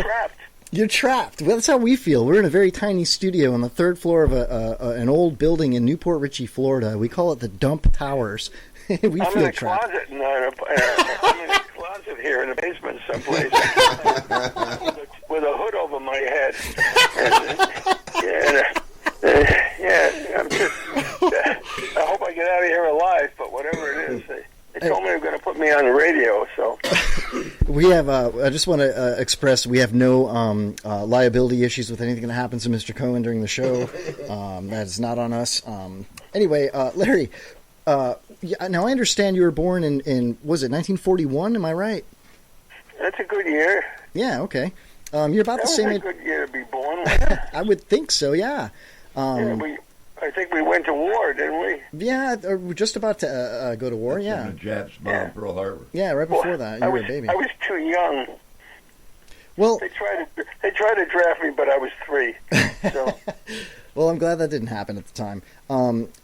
trapped. You're trapped. Well, that's how we feel. We're in a very tiny studio on the third floor of an old building in Newport Richey, Florida. We call it the Dump Towers. We I'm feel in a trapped. closet. I'm in a closet here in the basement someplace with a hood over my head. I'm just. I hope I get out of here alive. But whatever it is, they told me they're going to put me on the radio. So we have. I just want to express we have no liability issues with anything that happens to Mr. Cohen during the show. That is not on us. Anyway, Larry. Now I understand you were born in was it 1941? Am I right? That's a good year. Yeah. Okay. You're about the same. That was a good year to be born. I would think so. Yeah. I think we went to war, didn't we? Yeah, we're just about to go to war. Yeah. The Japs bombed Pearl Harbor. Yeah, right before that, you were a baby. I was too young. Well, they tried to draft me, but I was 3. So. Well, I'm glad that didn't happen at the time.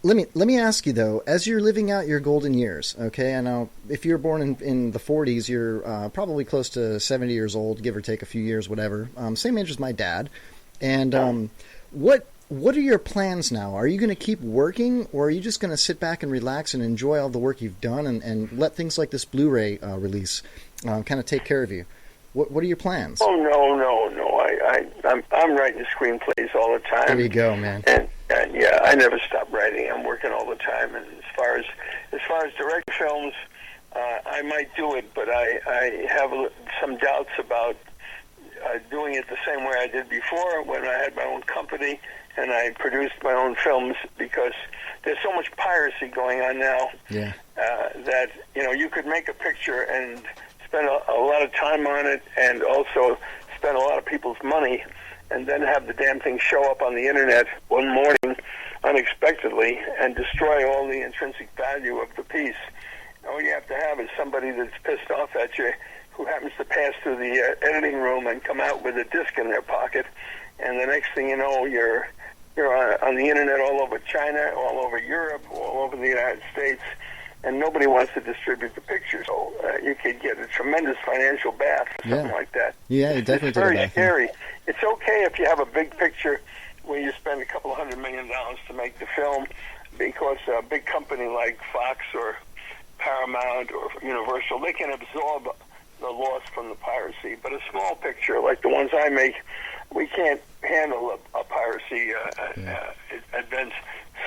Let me ask you though, as you're living out your golden years, okay? I know if you're born in the 40s, you're probably close to 70 years old, give or take a few years, whatever. Same age as my dad. And what are your plans now? Are you going to keep working, or are you just going to sit back and relax and enjoy all the work you've done and let things like this Blu-ray release kind of take care of you? What are your plans? Oh no! I'm writing screenplays all the time. There you go, man. And yeah, I never stop writing. I'm working all the time. And as far as direct films, I might do it, but I have some doubts about doing it the same way I did before when I had my own company and I produced my own films, because there's so much piracy going on now. Yeah. That you could make a picture and spend a lot of time on it, and also spend a lot of people's money, and then have the damn thing show up on the internet one morning unexpectedly and destroy all the intrinsic value of the piece. All you have to have is somebody that's pissed off at you, who happens to pass through the editing room and come out with a disc in their pocket, and the next thing you know, you're on the internet all over China, all over Europe, all over the United States, and nobody wants to distribute the picture. So you could get a tremendous financial bath or something like that. Yeah, you definitely It's very scary. It's okay if you have a big picture where you spend a couple of $100 million to make the film, because a big company like Fox or Paramount or Universal, they can absorb the loss from the piracy. But a small picture like the ones I make, we can't handle a piracy event,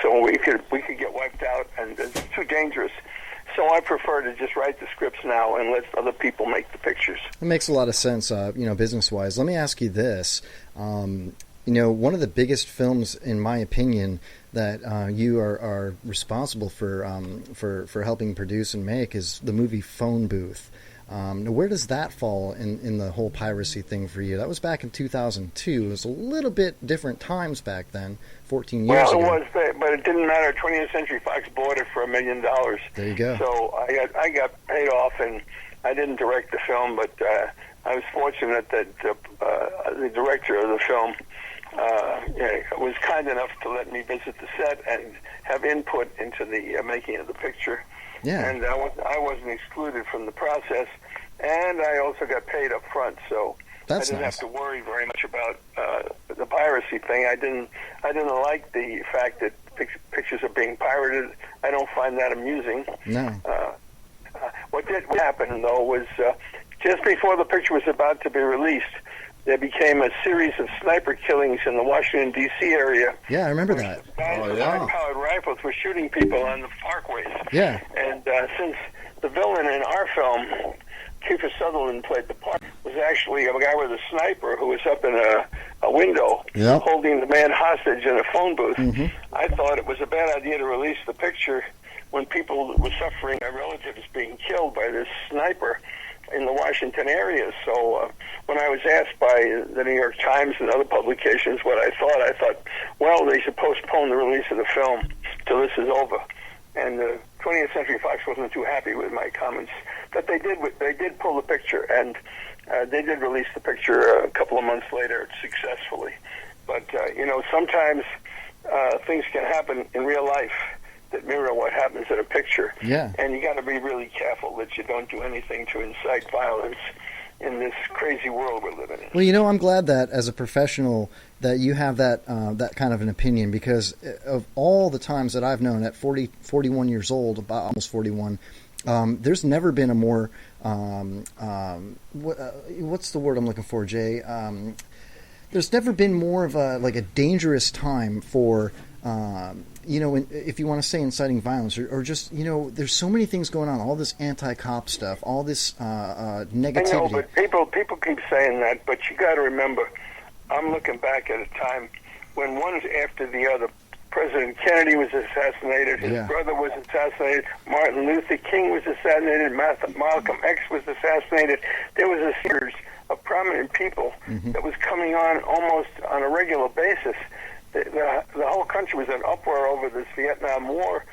so we could get wiped out, and it's too dangerous. So I prefer to just write the scripts now and let other people make the pictures. It makes a lot of sense, business-wise. Let me ask you this. One of the biggest films, in my opinion, that you are responsible for helping produce and make is the movie Phone Booth. Where does that fall in the whole piracy thing for you? That was back in 2002. It was a little bit different times back then, 14 years ago. Well, it was, but it didn't matter. 20th Century Fox bought it for $1 million. There you go. So I got paid off, and I didn't direct the film, but I was fortunate that the director of the film was kind enough to let me visit the set and have input into the making of the picture. Yeah. And I wasn't excluded from the process, and I also got paid up front, so That's I didn't nice. have to worry very much about the piracy thing. I didn't like the fact that pictures are being pirated. I don't find that amusing. No. What did happen, though, was just before the picture was about to be released, there became a series of sniper killings in the Washington, D.C. area. Yeah, I remember that. Guys with high-powered rifles were shooting people on the parkways. Yeah. And since the villain in our film, Kiefer Sutherland played the part, was actually a guy with a sniper who was up in a window holding the man hostage in a phone booth. Mm-hmm. I thought it was a bad idea to release the picture when people were suffering, their relatives being killed by this sniper in the Washington area. So when I was asked by the New York Times and other publications what I thought, well, they should postpone the release of the film till this is over. And 20th Century Fox wasn't too happy with my comments, but they did pull the picture, and they did release the picture a couple of months later successfully. But sometimes things can happen in real life that mirror what happens in a picture. Yeah. And you got to be really careful that you don't do anything to incite violence. in this crazy world we're living in. Well, I'm glad that as a professional that you have that that kind of an opinion, because of all the times that I've known at 41 years old, about almost 41, there's never been a more what's the word I'm looking for, Jay? There's never been more of a dangerous time for if you want to say inciting violence or just there's so many things going on, all this anti-cop stuff, all this negativity. I know, but people keep saying that, but you got to remember, I'm looking back at a time when one after the other, President Kennedy was assassinated, his brother was assassinated, Martin Luther King was assassinated, Malcolm X was assassinated. There was a series of prominent people that was coming on almost on a regular basis. The whole country was in uproar over this Vietnam War.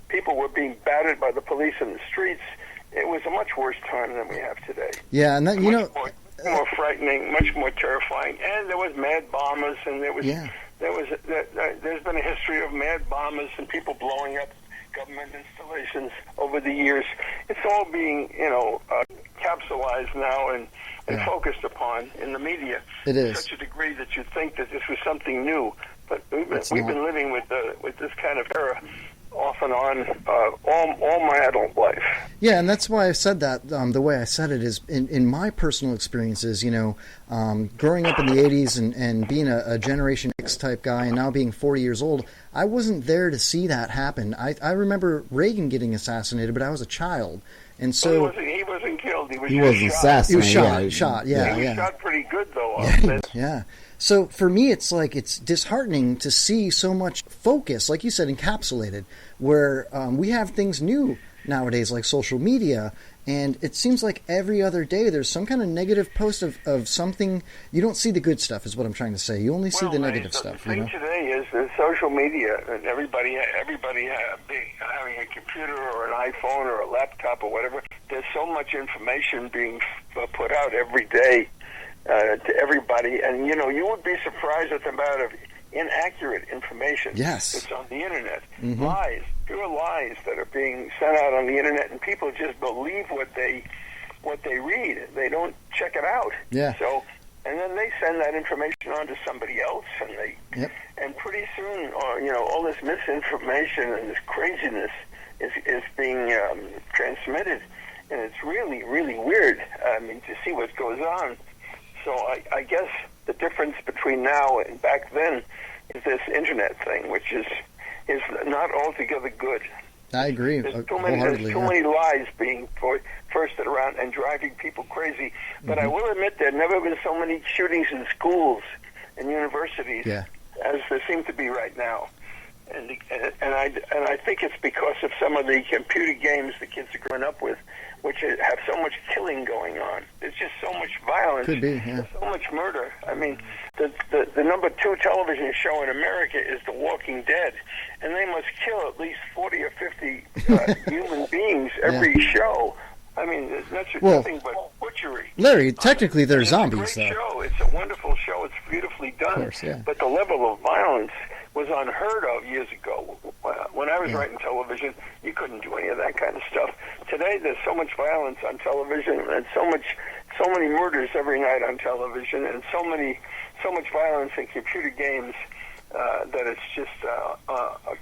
People were being battered by the police in the streets. It was a much worse time than we have today. Yeah, and that, more frightening, much more terrifying. And there was mad bombers, and there's been a history of mad bombers and people blowing up government installations over the years. It's all being, capsulized now and focused upon in the media. It is. To such a degree that you think that this was something new. But we've been living with this kind of era off and on all my adult life. Yeah, and that's why I said that. The way I said it is in my personal experiences, growing up in the 80s and being a Generation X type guy and now being 40 years old, I wasn't there to see that happen. I remember Reagan getting assassinated, but I was a child. And so he wasn't killed. He was assassinated. He was shot. He was shot pretty good, though. Yeah. So for me, it's disheartening to see so much focus, like you said, encapsulated, where we have things new nowadays, like social media, and it seems like every other day there's some kind of negative post of something. You don't see the good stuff, is what I'm trying to say. You only see the negative stuff. The thing today is that social media, and everybody having a computer or an iPhone or a laptop or whatever, there's so much information being put out every day to everybody, and you would be surprised at the amount of inaccurate information that's on the internet. Lies, pure lies that are being sent out on the internet, and people just believe what they read. They don't check it out. So, and then they send that information on to somebody else, and and pretty soon, all this misinformation and this craziness is being transmitted, and it's really, really weird. I mean, to see what goes on. So I guess the difference between now and back then is this internet thing, which is not altogether good. I agree. There's too many lies being foisted around and driving people crazy. But I will admit there have never been so many shootings in schools and universities as there seem to be right now. And I think it's because of some of the computer games the kids are growing up with, which have so much killing going on. There's just so much violence. Could be, There's so much murder. I mean, the number 2 television show in America is The Walking Dead, and they must kill at least 40 or 50 human beings every show. I mean, that's nothing but butchery. Larry, technically they're zombies, It's a great show. It's a wonderful show. It's beautifully done. Of course, But the level of violence was unheard of years ago. When I was writing television, you couldn't do any of that kind of stuff. Today, there's so much violence on television, and so many murders every night on television, and so much violence in computer games that it's just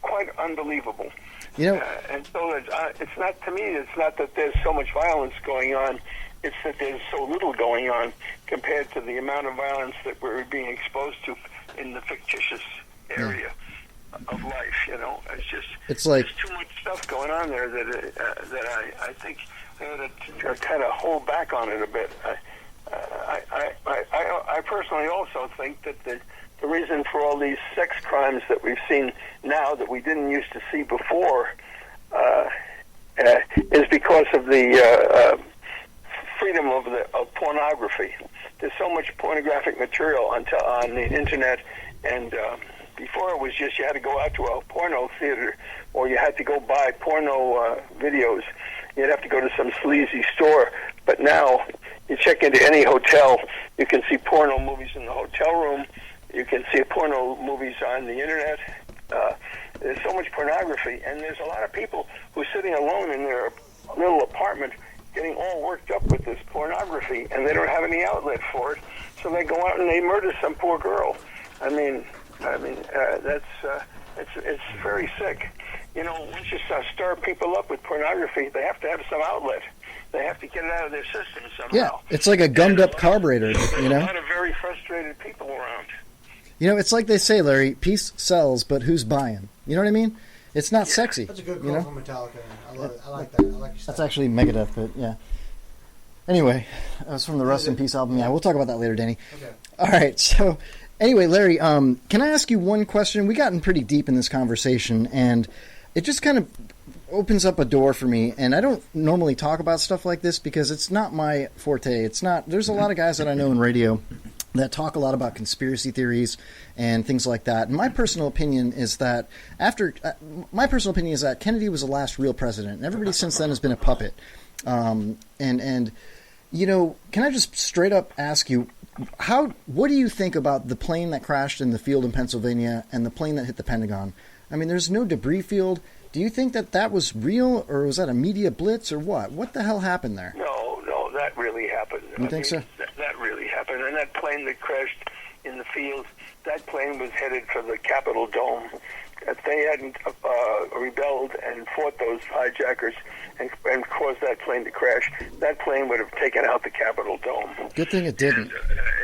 quite unbelievable. And so it's not, to me, it's not that there's so much violence going on. It's that there's so little going on compared to the amount of violence that we're being exposed to in the fictitious area of life. It's like there's too much stuff going on there that I think to kind of hold back on it a bit. I personally also think that the reason for all these sex crimes that we've seen now that we didn't used to see before is because of the freedom of pornography. There's so much pornographic material on the internet, and before it was just you had to go out to a porno theater or you had to go buy porno videos. You'd have to go to some sleazy store. But now you check into any hotel, you can see porno movies in the hotel room. You can see porno movies on the internet. There's so much pornography, and there's a lot of people who are sitting alone in their little apartment getting all worked up with this pornography, and they don't have any outlet for it, so they go out and they murder some poor girl. I mean, that's it's very sick. You know, once you stir people up with pornography, they have to have some outlet. They have to get it out of their system somehow. Yeah, it's like a gummed-up carburetor, you know? A lot of very frustrated people around. You know, it's like they say, Larry, peace sells, but who's buying? You know what I mean? It's not sexy. That's a good call, you know? from Metallica. I love it. I like that. I like your stuff. That's actually Megadeth, but yeah. Anyway, that was from the Rust in Peace album. Yeah, we'll talk about that later, Danny. Okay. All right, so anyway, Larry, can I ask you one question? We gotten pretty deep in this conversation, and it just kind of opens up a door for me. And I don't normally talk about stuff like this because it's not my forte. It's not. There's a lot of guys that I know in radio that talk a lot about conspiracy theories and things like that. And my personal opinion is that Kennedy was the last real president, and everybody since then has been a puppet. And you know, can I just straight up ask you, what do you think about the plane that crashed in the field in Pennsylvania and the plane that hit the Pentagon? I mean, there's no debris field. Do you think that was real, or was that a media blitz, or what? What the hell happened there? No, that really happened. You think so? That really happened. And that plane that crashed in the field, that plane was headed for the Capitol Dome. If they hadn't rebelled and fought those hijackers and caused that plane to crash, that plane would have taken out the Capitol Dome. Good thing it didn't.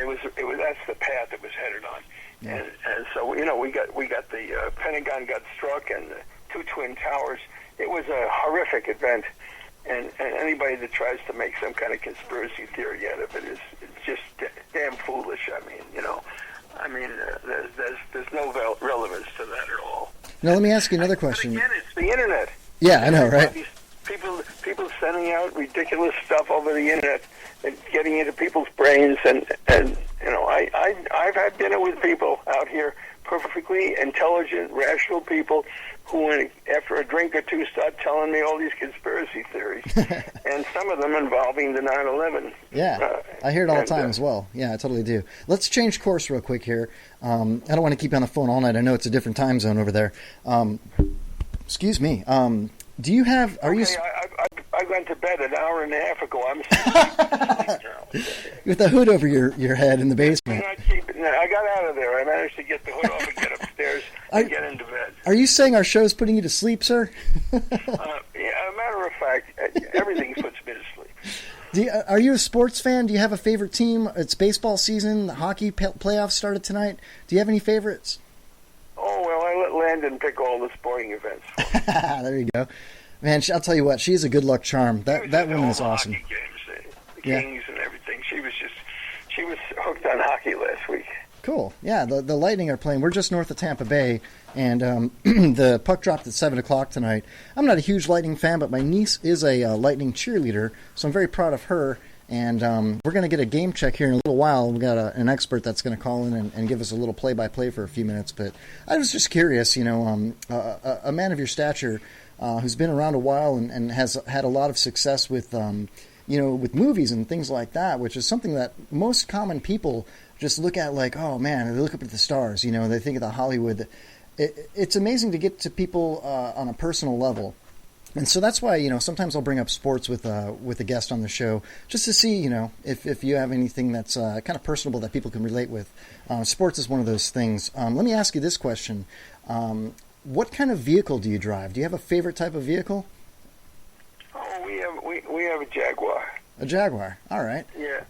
And, that's the path it was headed on. Yeah. And so, you know, we got the Pentagon got struck, and the two Twin Towers. It was a horrific event, and anybody that tries to make some kind of conspiracy theory out of it is just damn foolish. I mean, you know, there's no relevance to that at all. Now let me ask you another question. But again, it's the internet. Yeah, I know, right? People sending out ridiculous stuff over the internet and getting into people's brains, and you know, I've had dinner with people out here, perfectly intelligent, rational people, who, after a drink or two, start telling me all these conspiracy theories, and some of them involving the 9/11. Yeah, I hear it all the time as well. Yeah, I totally do. Let's change course real quick here. I don't want to keep you on the phone all night. I know it's a different time zone over there. Excuse me. Do you have? Are you? I went to bed an hour and a half ago. I'm with the hood over your head in the basement. I got out of there. I managed to get the hood off and get upstairs and get into bed. Are you saying our show's putting you to sleep, sir? Yeah, a matter of fact, everything puts me to sleep. Are you a sports fan? Do you have a favorite team? It's baseball season. The hockey playoffs started tonight. Do you have any favorites? Oh, well, I let Landon pick all the sporting events. There you go. Man, I'll tell you what, she's a good luck charm. That woman is awesome. Hockey games, the Kings and everything. She was hooked on hockey last week. Cool. Yeah, the Lightning are playing. We're just north of Tampa Bay, and the puck dropped at 7 o'clock tonight. I'm not a huge Lightning fan, but my niece is a Lightning cheerleader, so I'm very proud of her. And we're going to get a game check here in a little while. We've got an expert that's going to call in and give us a little play-by-play for a few minutes. But I was just curious, you know, a man of your stature who's been around a while and has had a lot of success with, you know, with movies and things like that, which is something that most common people just look at like, oh, man, they look up at the stars, you know, they think of the Hollywood. It's amazing to get to people on a personal level. And so that's why, you know, sometimes I'll bring up sports with a guest on the show just to see, you know, if you have anything that's kind of personable that people can relate with. Sports is one of those things. Let me ask you this question. What kind of vehicle do you drive? Do you have a favorite type of vehicle? Oh, we have a Jaguar. A Jaguar. All right. Yeah.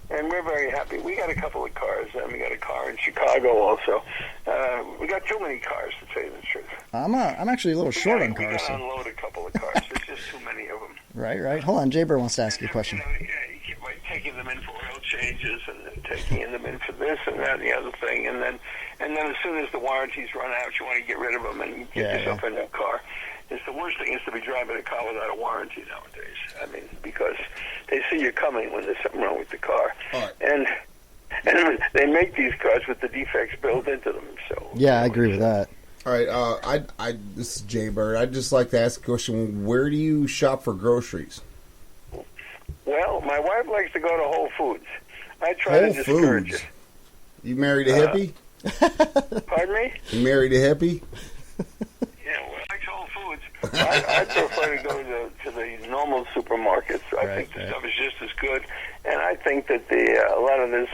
And we're very happy. We got a couple of cars, and we got a car in Chicago also. We got too many cars, to tell you the truth. I'm actually a little short on cars. We got to unload a couple of cars. There's just too many of them. Right. Hold on, Jaybird wants to ask you a question. You keep taking them in for oil changes, and then taking them in for this and that and the other thing, and then as soon as the warranties run out, you want to get rid of them and get yourself a new car. It's the worst thing is to be driving a car without a warranty nowadays. I mean, because they see you coming when there's something wrong with the car. Right. And they make these cars with the defects built into them. So yeah, I agree with that. All right, this is Jay Bird. I'd just like to ask a question. Where do you shop for groceries? Well, my wife likes to go to Whole Foods. I try to discourage it. You married a hippie? Pardon me? You married a hippie? Yeah, well, I like Whole Foods. I prefer to go to the normal supermarkets. I think the stuff is just as good, and I think that a lot of this